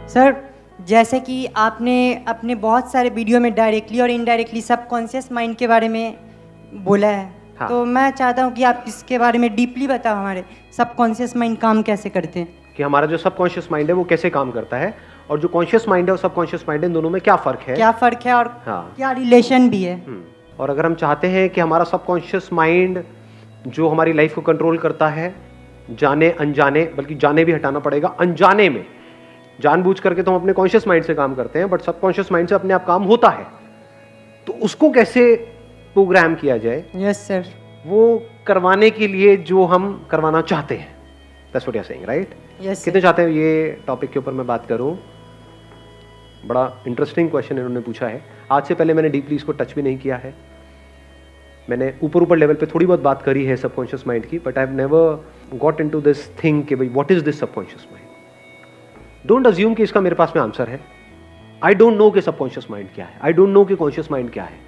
Sir, जैसे कि आपने अपने बहुत सारे वीडियो में डायरेक्टली और इनडायरेक्टली सबकॉन्शियस माइंड के बारे में बोला है। हाँ। तो मैं चाहता हूँ कि आप इसके बारे में डीपली बताओ, हमारे सबकॉन्शियस माइंड काम कैसे करते हैं। कि हमारा जो सबकॉन्शियस माइंड है वो कैसे काम करता है, और जो कॉन्शियस माइंड है और सबकॉन्शियस माइंड है, इन दोनों में क्या फ़र्क है। क्या फ़र्क है और हाँ। क्या रिलेशन भी है। और अगर हम चाहते हैं कि हमारा सबकॉन्शियस माइंड जो हमारी लाइफ को कंट्रोल करता है, जाने अनजाने, बल्कि जाने भी हटाना पड़ेगा, अनजाने में, जानबूझ करके तो हम अपने कॉन्शियस माइंड से काम करते हैं, बट सबकॉन्शियस माइंड से अपने आप काम होता है, तो उसको कैसे प्रोग्राम किया जाए। Yes sir. वो करवाने के लिए जो हम करवाना चाहते हैं, that's what you are saying, right? Yes कितने चाहते हैं ये टॉपिक के ऊपर मैं बात करूं? बड़ा इंटरेस्टिंग क्वेश्चन इन्होंने पूछा है। आज से पहले मैंने डीपली इसको टच भी नहीं किया है। मैंने ऊपर लेवल पे थोड़ी बहुत बात करी है सबकॉन्शियस माइंड की, but I have never got into this thing कि भाई what is this subconscious mind. Don't assume कि इसका मेरे पास में आंसर है। आई डोंट नो कि सबकॉन्शियस माइंड क्या है, आई डोंट नो कि कॉन्शियस माइंड क्या है।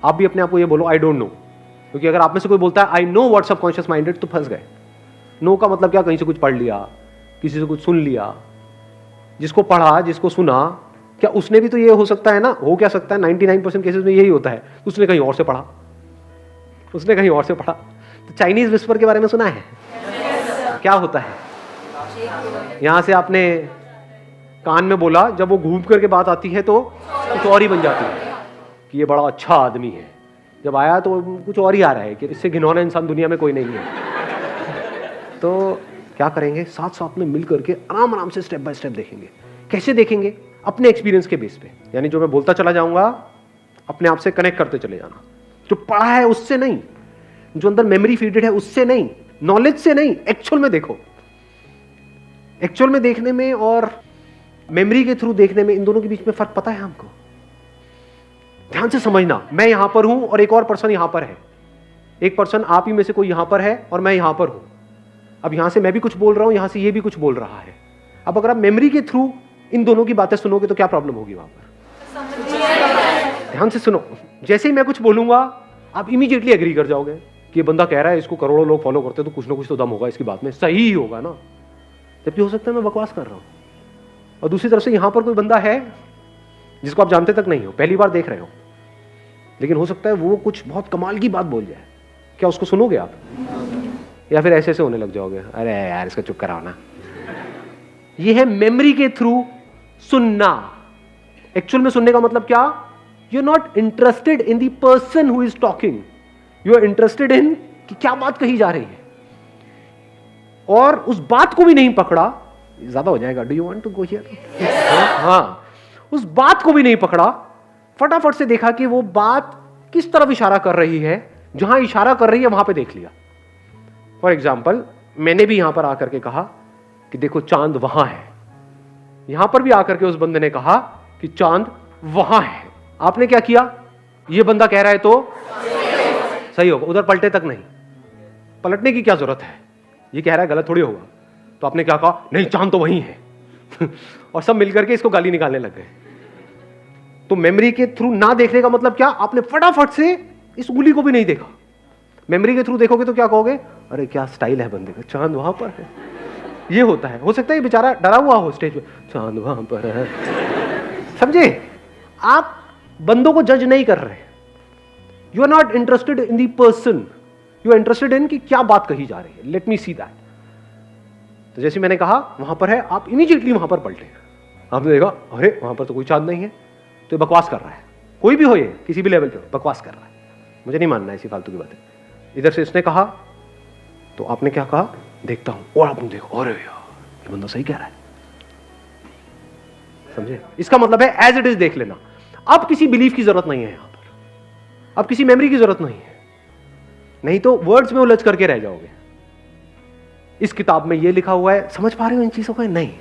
आप भी अपने आप को ये बोलो आई डोंट नो, क्योंकि अगर आप में से कोई बोलता है I know what subconscious mind is, तो फंस गए। नो का मतलब क्या? कहीं से कुछ पढ़ लिया, किसी से कुछ सुन लिया। जिसको पढ़ा, जिसको सुना, क्या उसने भी तो ये हो सकता है ना, हो क्या सकता है 99% केसेस में यही होता है, उसने कहीं और से पढ़ा, उसने कहीं और से पढ़ा। तो चाइनीज विस्पर के बारे में सुना है? क्या होता है? यहां से आपने कान में बोला, जब वो घूम करके बात आती है तो कुछ और ही बन जाती है कि ये बड़ा अच्छा आदमी है। जब आया तो कुछ और ही आ रहा है कि इससे घिनौना इंसान दुनिया में कोई नहीं है। तो क्या करेंगे? साथ साथ में मिल करके आराम आराम से स्टेप बाय स्टेप देखेंगे। कैसे देखेंगे? अपने एक्सपीरियंस के बेस पे, यानी जो मैं बोलता चला जाऊंगा अपने आप से कनेक्ट करते चले जाना। जो पढ़ा है उससे नहीं, जो अंदर मेमोरी फीडेड है उससे नहीं, नॉलेज से नहीं, एक्चुअल में देखो। एक्चुअल में देखने में और मेमोरी के थ्रू देखने में, इन दोनों के बीच में फर्क पता है हमको? ध्यान से समझना। मैं यहां पर हूं और एक और पर्सन यहां पर है। एक पर्सन आप ही में से कोई यहां पर है और मैं यहां पर हूं। अब यहां से मैं भी कुछ बोल रहा हूं, यहां से ये भी कुछ बोल रहा है। अब अगर आप मेमोरी के थ्रू इन दोनों की बातें सुनोगे तो क्या प्रॉब्लम होगी वहां पर? ध्यान से सुनो। जैसे ही मैं कुछ बोलूंगा आप इमीडिएटली एग्री कर जाओगे कि ये बंदा कह रहा है, इसको करोड़ों लोग फॉलो करते हैं, तो कुछ ना कुछ तो दम होगा इसकी बात में, सही ही होगा ना। जबकि हो सकता है मैं बकवास कर रहा हूं। और दूसरी तरफ से यहां पर कोई बंदा है जिसको आप जानते तक नहीं हो, पहली बार देख रहे हो, लेकिन हो सकता है वो कुछ बहुत कमाल की बात बोल जाए। क्या उसको सुनोगे आप? या फिर ऐसे ऐसे होने लग जाओगे, अरे यार इसका चुप कराओ ना। ये है मेमोरी के थ्रू सुनना। एक्चुअल में सुनने का मतलब क्या? You are not interested in the person who is talking, you are interested in कि क्या बात कही जा रही है, और उस बात को भी नहीं पकड़ा। ज्यादा हो जाएगा, do you want to go here? हाँ, उस बात को भी नहीं पकड़ा, फटाफट से देखा कि वो बात किस तरफ इशारा कर रही है, जहां इशारा कर रही है वहां पे देख लिया। फॉर एग्जाम्पल, मैंने भी यहां पर आकर के कहा कि देखो चांद वहां है। यहां पर भी आकर के उस बंदे ने कहा कि चांद वहां है। आपने क्या किया? ये बंदा कह रहा है तो सही होगा, उधर पलटे तक नहीं। पलटने की क्या जरूरत है? ये कह रहा है गलत थोड़ी होगा। तो आपने क्या कहा? नहीं, चांद तो वहीं है। और सब मिलकर के इसको गाली निकालने लग गए। तो मेमोरी के थ्रू ना देखने का मतलब क्या? आपने फटाफट से इस उंगली को भी नहीं देखा। मेमोरी के थ्रू देखोगे तो क्या कहोगे? अरे क्या स्टाइल है बंदे का, चांद वहां पर है। ये होता है। हो सकता है ये बेचारा डरा हुआ हो स्टेज पे, चांद वहां पर है। समझे? आप बंदों को जज नहीं कर रहे। You are not interested in the person, you are interested in कि क्या बात कही जा रही है। Let me see that. तो जैसे मैंने कहा वहां पर है, आप इमीडिएटली वहां पर पलटे। आपने देखा अरे वहां पर तो कोई चांद नहीं है, तो ये बकवास कर रहा है। कोई भी हो, ये किसी भी लेवल पे बकवास कर रहा है, मुझे नहीं मानना ऐसी फालतू की बातें। इधर से इसने कहा तो आपने क्या कहा? देखता हूं। और आपने देखो अरे यार ये बंदा सही कह रहा है। समझे? इसका मतलब है एज इट इज देख लेना। अब किसी बिलीफ की जरूरत नहीं है यहां पर, अब किसी मेमोरी की जरूरत नहीं है, नहीं तो वर्ड्स में उलझ करके रह जाओगे। इस किताब में ये लिखा हुआ है, समझ पा रहे हो इन चीजों को? नहीं।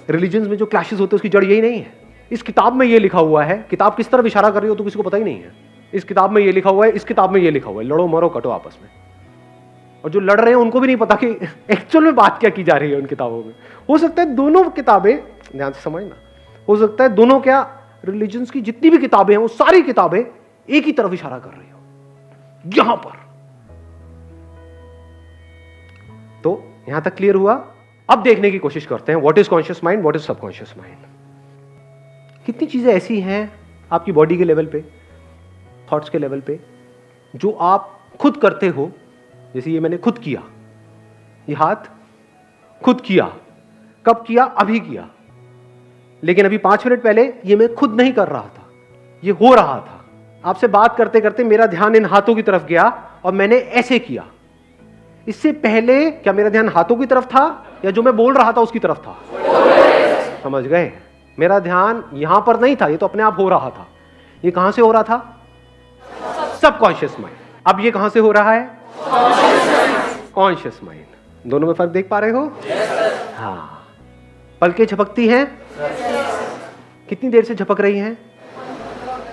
रिलीजन्स में जो क्लैशेस होते हैं उसकी जड़ यही नहीं है। इस किताब में ये लिखा हुआ है, किताब किस तरफ इशारा कर रही हो तो किसी को पता ही नहीं है। इस किताब में ये लिखा हुआ है, इस किताब में ये लिखा हुआ है, लड़ो मरो कटो आपस में। और जो लड़ रहे हैं उनको भी नहीं पता कि एक्चुअल में बात क्या की जा रही है उन किताबों में। हो सकता है दोनों किताबें, ध्यान से समझना, हो सकता है दोनों क्या रिलीजन्स की जितनी भी किताबें हैं वो सारी किताबें एक ही तरफ इशारा कर रही हो, यहां पर। तो यहां तक क्लियर हुआ? अब देखने की कोशिश करते हैं what is conscious mind, what is subconscious mind. कितनी चीजें ऐसी हैं आपकी बॉडी के लेवल पे, थॉट्स के लेवल पे, जो आप खुद करते हो। जैसे ये मैंने खुद किया, ये हाथ खुद किया। कब किया? अभी किया। लेकिन अभी 5 मिनट पहले ये मैं खुद नहीं कर रहा था, ये हो रहा था। आपसे बात करते करते मेरा ध्यान इन हाथों की तरफ गया और मैंने ऐसे किया। इससे पहले क्या मेरा ध्यान हाथों की तरफ था या जो मैं बोल रहा था उसकी तरफ था? समझ गए? मेरा ध्यान यहां पर नहीं था, ये तो अपने आप हो रहा था। ये कहां से हो रहा था? Subconscious mind. अब ये कहां से हो रहा है? Conscious mind. दोनों में फर्क देख पा रहे हो? हाँ। पलकें झपकती हैं? कितनी देर से झपक रही हैं?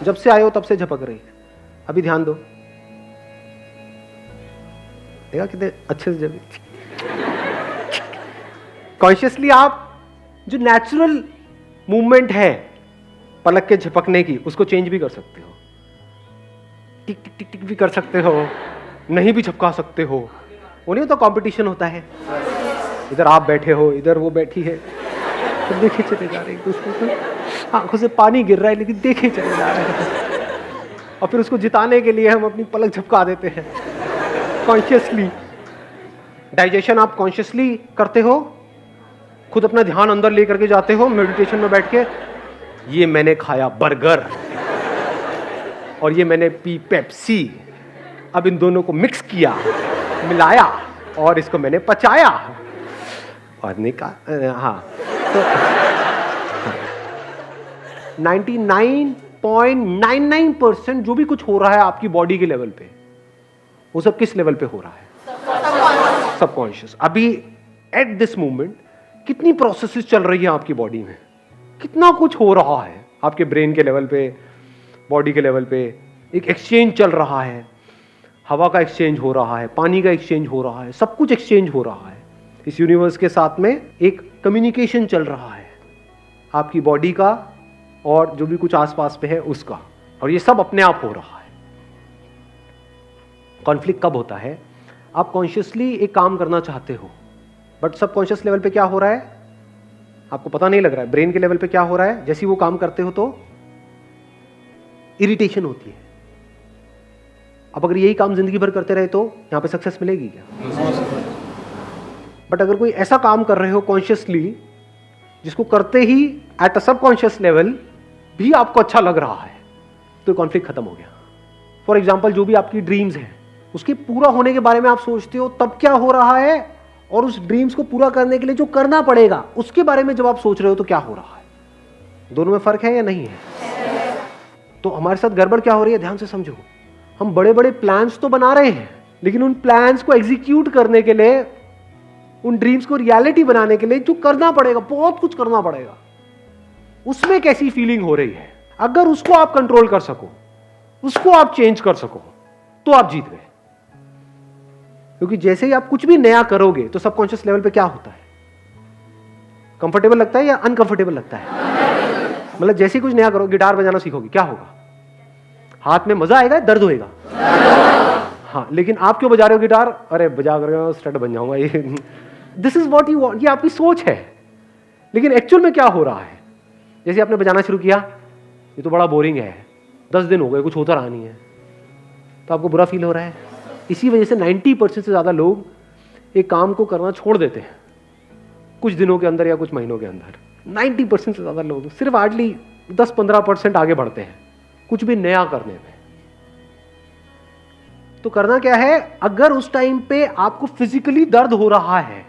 जब से आए हो तब से झपक रही है। अभी ध्यान दो, देखा कितने अच्छे से जब कॉन्शियसली आप जो नेचुरल मूवमेंट है पलक के झपकने की, उसको चेंज भी कर सकते हो। टिक टिक टिक टिक भी कर सकते हो, नहीं भी झपका सकते हो। वो नहीं होता कंपटीशन होता है, इधर आप बैठे हो, इधर वो बैठी है, तो देखे चले जा रहे एक दूसरे को, आंखों से पानी गिर रहा है लेकिन देखे चले जा रहे हैं। और फिर उसको जिताने के लिए हम अपनी पलक झपका देते हैं कॉन्शियसली। डाइजेशन आप कॉन्शियसली करते हो, खुद अपना ध्यान अंदर लेकर के जाते हो मेडिटेशन में बैठ के। ये मैंने खाया बर्गर और ये मैंने पी पेप्सी, अब इन दोनों को मिक्स किया, मिलाया और इसको मैंने पचाया और हाँ, तो 99.99% जो भी कुछ हो रहा है आपकी बॉडी के लेवल पे, वो सब किस लेवल पे हो रहा है? सबकॉन्शियस। अभी एट दिस मोमेंट कितनी प्रोसेसेस चल रही है आपकी बॉडी में, कितना कुछ हो रहा है आपके ब्रेन के लेवल पे, बॉडी के लेवल पे। एक एक्सचेंज चल रहा है, हवा का एक्सचेंज हो रहा है, पानी का एक्सचेंज हो रहा है, सब कुछ एक्सचेंज हो रहा है। इस यूनिवर्स के साथ में एक कम्युनिकेशन चल रहा है आपकी बॉडी का और जो भी कुछ आसपास पे है उसका, और ये सब अपने आप हो रहा है। कॉन्फ्लिक्ट कब होता है? आप कॉन्शियसली एक काम करना चाहते हो बट सबकॉन्शियस लेवल पे क्या हो रहा है आपको पता नहीं लग रहा है। ब्रेन के लेवल पे क्या हो रहा है? जैसे ही वो काम करते हो तो इरिटेशन होती है। अब अगर यही काम जिंदगी भर करते रहे तो यहां पे सक्सेस मिलेगी क्या? बट अगर कोई ऐसा काम कर रहे हो कॉन्शियसली जिसको करते ही एट अ सबकॉन्शियस लेवल भी आपको अच्छा लग रहा है, तो कॉन्फ्लिक्ट खत्म हो गया। फॉर एग्जाम्पल, जो भी आपकी ड्रीम्स हैं उसके पूरा होने के बारे में आप सोचते हो तब क्या हो रहा है, और उस ड्रीम्स को पूरा करने के लिए जो करना पड़ेगा उसके बारे में जब आप सोच रहे हो तो क्या हो रहा है? दोनों में फर्क है या नहीं है? तो हमारे साथ गड़बड़ क्या हो रही है, ध्यान से समझो। हम बड़े बड़े प्लान्स तो बना रहे हैं, लेकिन उन प्लान्स को एग्जीक्यूट करने के लिए, उन ड्रीम्स को रियलिटी बनाने के लिए जो करना पड़ेगा, बहुत कुछ करना पड़ेगा, उसमें कैसी फीलिंग हो रही है, अगर उसको आप कंट्रोल कर सको, उसको आप चेंज कर सको, तो आप जीत गए। क्योंकि जैसे ही आप कुछ भी नया करोगे तो सबकॉन्शियस लेवल पे क्या होता है? कंफर्टेबल लगता है या अनकंफर्टेबल लगता है? मतलब जैसे ही कुछ नया करो, गिटार बजाना सीखोगे, क्या होगा? हाथ में मजा आएगा, दर्द होएगा? हाँ, लेकिन आप क्यों बजा रहे हो गिटार? अरे बजा कर स्टड बन जाऊंगा, ये this is what you want, ये आपकी सोच है। लेकिन एक्चुअल में क्या हो रहा है? जैसे आपने बजाना शुरू किया, ये तो बड़ा बोरिंग है, 10 दिन हो गए, कुछ होता रहा नहीं है, तो आपको बुरा फील हो रहा है। इसी वजह से 90% से ज्यादा लोग एक काम को करना छोड़ देते हैं कुछ दिनों के अंदर या कुछ महीनों के अंदर। 90% से ज्यादा लोग सिर्फ हार्डली 10-15% आगे बढ़ते हैं कुछ भी नया करने में। तो करना क्या है? अगर उस टाइम पे आपको फिजिकली दर्द हो रहा है,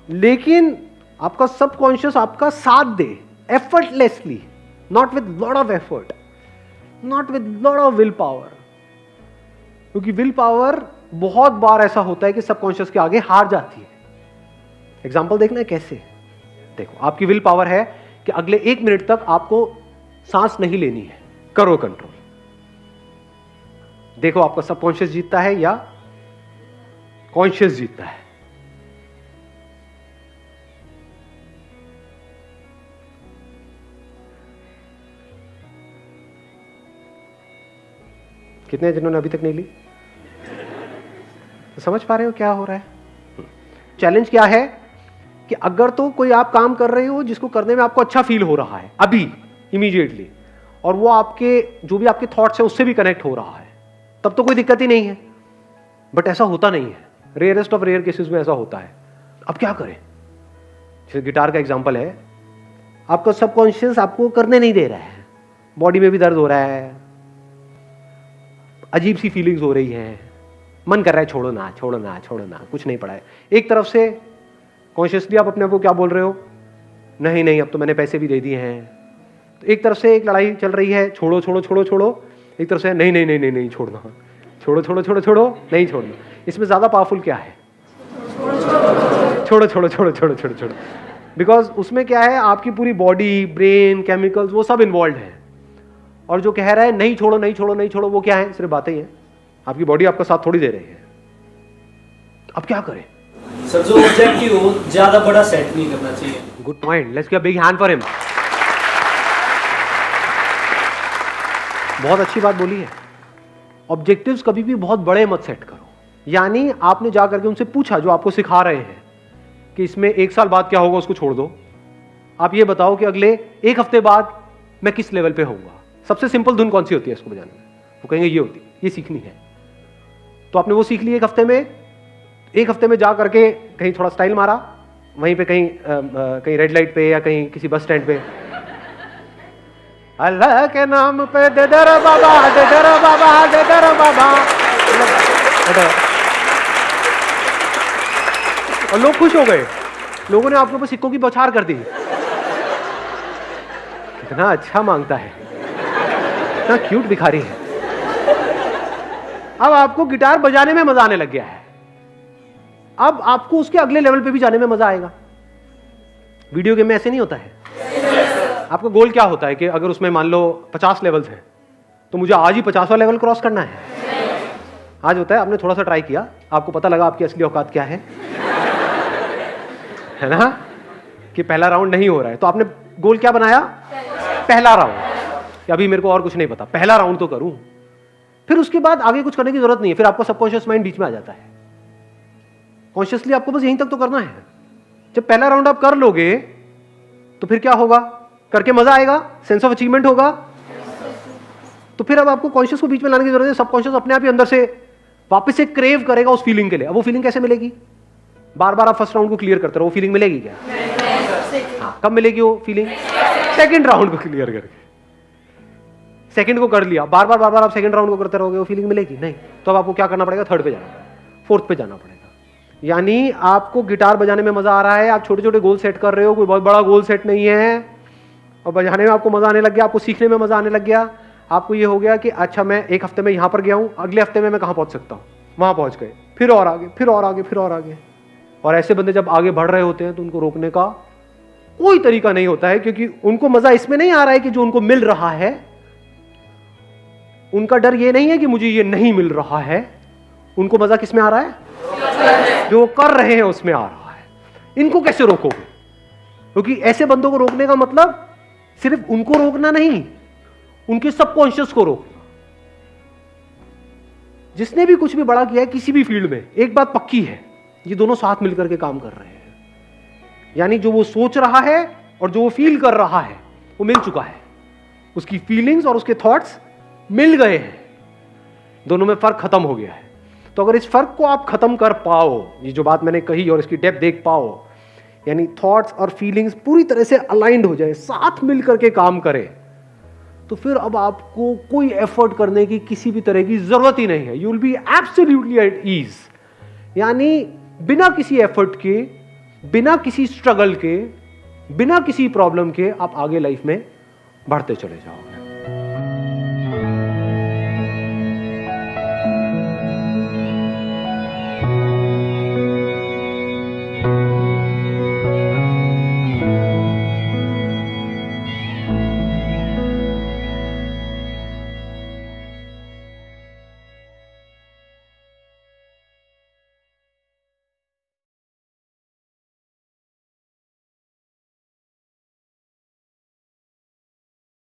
लेकिन आपका सबकॉन्शियस आपका साथ दे effortlessly, not with lot of effort, not with lot of will power, क्योंकि विल पावर बहुत बार ऐसा होता है कि सबकॉन्शियस के आगे हार जाती है। एग्जाम्पल देखना है कैसे। देखो, आपकी विल पावर है कि अगले 1 मिनट तक आपको सांस नहीं लेनी है, करो कंट्रोल। देखो आपका सबकॉन्शियस जीतता है या कॉन्शियस जीतता है। कितने जिन्होंने अभी तक नहीं ली? तो समझ पा रहे हो क्या हो रहा है? चैलेंज क्या है कि अगर तो कोई आप काम कर रहे हो जिसको करने में आपको अच्छा फील हो रहा है अभी इमीडिएटली, और वो आपके जो भी आपके थॉट्स है उससे भी कनेक्ट हो रहा है, तब तो कोई दिक्कत ही नहीं है। बट ऐसा होता नहीं है, रेयरेस्ट ऑफ रेयर केसेस में ऐसा होता है। अब क्या करें? जैसे गिटार का एग्जांपल है, आपका सबकॉन्शियस आपको करने नहीं दे रहा है, बॉडी में भी दर्द हो रहा है, अजीब सी फीलिंग्स हो रही है, मन कर रहा है छोड़ो ना छोड़ो ना छोड़ो ना, कुछ नहीं पड़ा है। एक तरफ से कॉन्शियसली आप अपने आप को क्या बोल रहे हो, नहीं नहीं अब तो मैंने पैसे भी दे दिए हैं। तो एक तरफ से एक लड़ाई चल रही है, छोड़ो छोड़ो छोड़ो छोड़ो, एक तरफ से नहीं नहीं नहीं नहीं नहीं छोड़ना, छोड़ो छोड़ो छोड़ो छोड़ो नहीं छोड़ना। इसमें ज्यादा पावरफुल क्या है? छोड़ो छोड़ो छोड़ो छोड़ो छोड़ो छोड़ो। बिकॉज उसमें क्या है, आपकी पूरी बॉडी, ब्रेन, केमिकल्स वो सब इन्वॉल्व है। और जो कह रहा है नहीं छोड़ो नहीं छोड़ो नहीं छोड़ो, वो क्या है? सिर्फ बातें ही हैं। आपकी बॉडी आपका साथ थोड़ी दे रही है। अब क्या करें? सर जो ऑब्जेक्टिव हो ज्यादा बड़ा सेट नहीं करना चाहिए। Good point, let's give a big hand for him. बहुत अच्छी बात बोली है। ऑब्जेक्टिव्स कभी भी बहुत बड़े मत सेट करो। यानी आपने जा करके उनसे पूछा, जो आपको सिखा रहे हैं कि इसमें 1 साल बाद क्या होगा, उसको छोड़ दो। आप ये बताओ कि अगले 1 हफ्ते बाद मैं किस लेवल पे होऊंगा। सबसे सिंपल धुन कौन सी होती है इसको बजाने में? वो कहेंगे ये होती है, ये सीखनी है। तो आपने वो सीख ली 1 हफ्ते में। 1 हफ्ते में जा करके कहीं थोड़ा स्टाइल मारा, वहीं पे कहीं रेड लाइट पे या कहीं किसी बस स्टैंड पे, अल्लाह के नाम पे दे दर बाबा दे दर बाबा दे दर बाबा, और लोग खुश हो गए। लोगों ने आपके ऊपर सिक्कों की बौछार कर दी। कितना अच्छा मांगता है, कितना क्यूट भिखारी है। अब आपको गिटार बजाने में मजा आने लग गया है। अब आपको उसके अगले लेवल पे भी जाने में मजा आएगा। वीडियो गेम में ऐसे नहीं होता है। आपका गोल क्या होता है कि अगर उसमें मान लो 50 लेवल्स हैं तो मुझे आज ही 50वां लेवल क्रॉस करना है। आज होता है आपने थोड़ा सा ट्राई किया, आपको पता लगा आपकी असली औकात क्या है ना, कि पहला राउंड नहीं हो रहा है, तो आपने गोल क्या बनाया? पहला राउंड। कि अभी मेरे को और कुछ नहीं पता, पहला राउंड तो करूं। फिर उसके बाद आगे कुछ करने की जरूरत नहीं है। फिर आपका सबकॉन्शियस माइंड बीच में आ जाता है। कॉन्शियसली आपको बस यहीं तक तो करना है। जब पहला राउंड आप कर लोगे तो फिर क्या होगा? करके मजा आएगा, सेंस ऑफ अचीवमेंट होगा। तो फिर अब आपको कॉन्शियस को बीच में लाने की जरूरत है। सबकॉन्शियस अपने आप ही अंदर से वापस से क्रेव करेगा उस फीलिंग के लिए। अब वो फीलिंग कैसे मिलेगी? बार बार आप फर्स्ट राउंड को क्लियर करते रहो, वो फीलिंग मिलेगी क्या? हाँ, कब मिलेगी वो फीलिंग? सेकंड राउंड को क्लियर करके। सेकंड को कर लिया, बार बार आप सेकंड राउंड को करते रहोगे, वो फीलिंग मिलेगी नहीं। तो अब आपको क्या करना पड़ेगा? थर्ड पे जाना पड़ेगा, फोर्थ पे जाना पड़ेगा। यानी आपको गिटार बजाने में मजा आ रहा है, आप छोटे छोटे गोल सेट कर रहे हो, कोई बहुत बड़ा गोल सेट नहीं है, और बजाने में आपको मजा आने लग गया, आपको सीखने में मजा आने लग गया। आपको ये हो गया कि अच्छा मैं 1 हफ्ते में यहां पर गया हूं, अगले हफ्ते में मैं कहां पहुंच सकता हूं? वहां पहुंच गए, फिर और आगे फिर और आगे फिर और आगे। और ऐसे बंदे जब आगे बढ़ रहे होते हैं तो उनको रोकने का कोई तरीका नहीं होता है, क्योंकि उनको मजा इसमें नहीं आ रहा है कि जो उनको मिल रहा है। उनका डर ये नहीं है कि मुझे ये नहीं मिल रहा है, उनको मजा किस में आ रहा है? जो कर रहे हैं उसमें आ रहा है। इनको कैसे रोकोगे? क्योंकि ऐसे बंदों को रोकने का मतलब सिर्फ उनको रोकना नहीं, उनके सबकॉन्शियस को रोकना। जिसने भी कुछ भी बड़ा किया है किसी भी फील्ड में, एक बात पक्की है, ये दोनों साथ मिलकर के काम कर रहे हैं। यानी जो वो सोच रहा है और जो वो फील कर रहा है वो मिल चुका है। उसकी फीलिंग्स और उसके थॉट्स मिल गए हैं, दोनों में फर्क खत्म हो गया है। तो अगर इस फर्क को आप खत्म कर पाओ, ये जो बात मैंने कही और इसकी डेप्थ देख पाओ, यानी थॉट्स और फीलिंग्स पूरी तरह से अलाइंड हो जाए, साथ मिल करके काम करे, तो फिर अब आपको कोई एफर्ट करने की किसी भी तरह की जरूरत ही नहीं है। You will be absolutely at ease. यानी बिना किसी एफर्ट के, बिना किसी स्ट्रगल के, बिना किसी प्रॉब्लम के आप आगे लाइफ में बढ़ते चले जाओगे।